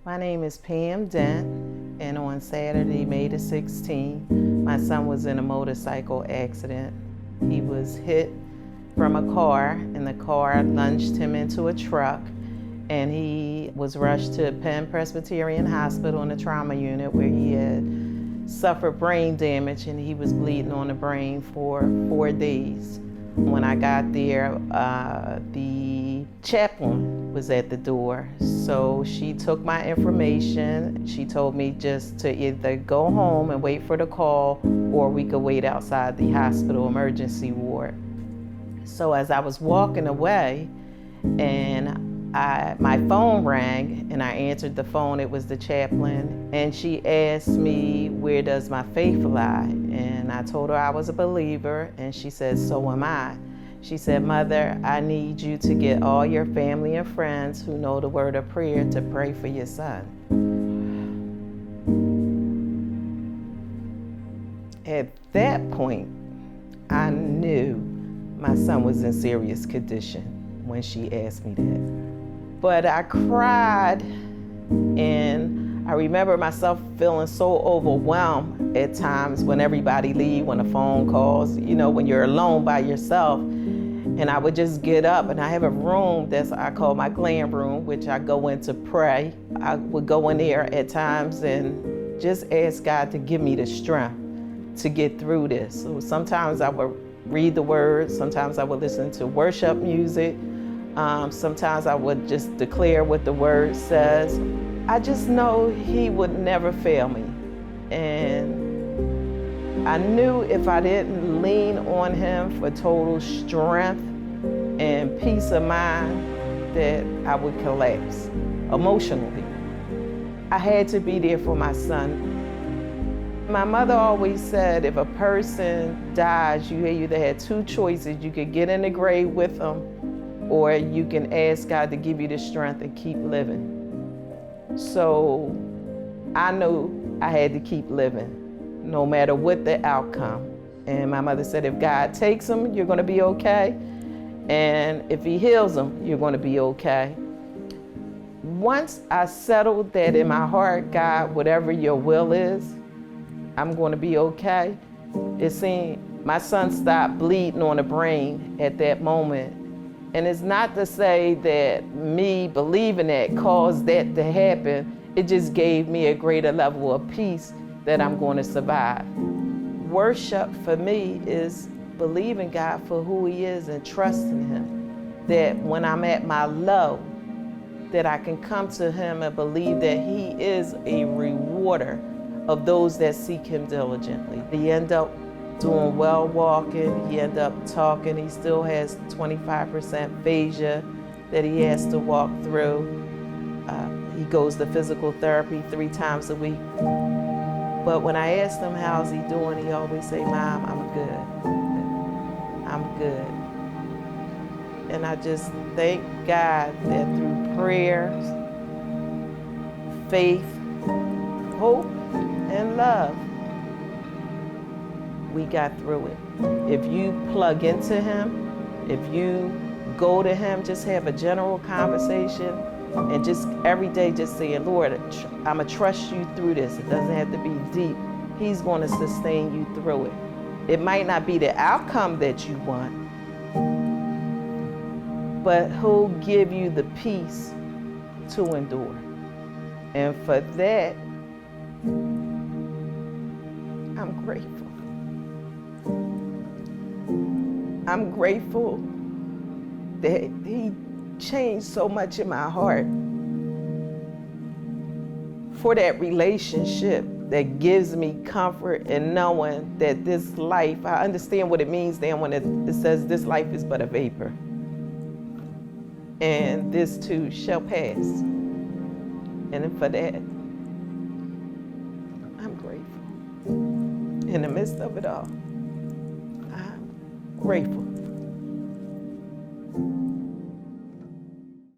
My name is Pam Dent, and on Saturday, May the 16th, my son was in a motorcycle accident. He was hit from a car, and the car lunged him into a truck, and he was rushed to Penn Presbyterian Hospital in the trauma unit where he had suffered brain damage, and he was bleeding on the brain for 4 days. When I got there, the chaplain was at the door. So she took my information. She told me just to either go home and wait for the call, or we could wait outside the hospital emergency ward. So as I was walking away, and my phone rang, and I answered the phone. It was the chaplain, and she asked me, where does my faith lie? And I told her I was a believer, and she said, so am I. She said, Mother, I need you to get all your family and friends who know the word of prayer to pray for your son. At that point, I knew my son was in serious condition when she asked me that. But I cried, and I remember myself feeling so overwhelmed at times when everybody leaves, when the phone calls, when you're alone by yourself. And I would just get up, and I have a room I call my glam room, which I go in to pray. I would go in there at times and just ask God to give me the strength to get through this. So sometimes I would read the word, sometimes I would listen to worship music, sometimes I would just declare what the word says. I just know he would never fail me. And I knew if I didn't lean on him for total strength and peace of mind, that I would collapse emotionally. I had to be there for my son. My mother always said, if a person dies, you either had 2 choices. You could get in the grave with them, or you can ask God to give you the strength and keep living. So I knew I had to keep living, no matter what the outcome. And my mother said, if God takes him, you're gonna be okay. And if he heals him, you're gonna be okay. Once I settled that in my heart, God, whatever your will is, I'm gonna be okay. It seemed my son stopped bleeding on the brain at that moment. And it's not to say that me believing that caused that to happen. It just gave me a greater level of peace that I'm going to survive. Worship for me is believing God for who he is and trusting him. That when I'm at my low, that I can come to him and believe that he is a rewarder of those that seek him diligently. He ended up doing well walking, he ended up talking. He still has 25% aphasia that he has to walk through. He goes to physical therapy 3 times a week. But when I asked him how's he doing, he always say, Mom, I'm good. I'm good. And I just thank God that through prayer, faith, hope, and love, we got through it. If you plug into him, if you go to him, just have a general conversation, and just every day just saying, Lord, I'm gonna trust you through this. It doesn't have to be deep. He's gonna sustain you through it. It might not be the outcome that you want, but he'll give you the peace to endure. And for that, I'm grateful. I'm grateful that he changed so much in my heart for that relationship that gives me comfort in knowing that this life, I understand what it means then when it says this life is but a vapor. And this too shall pass. And for that, I'm grateful. In the midst of it all, I'm grateful.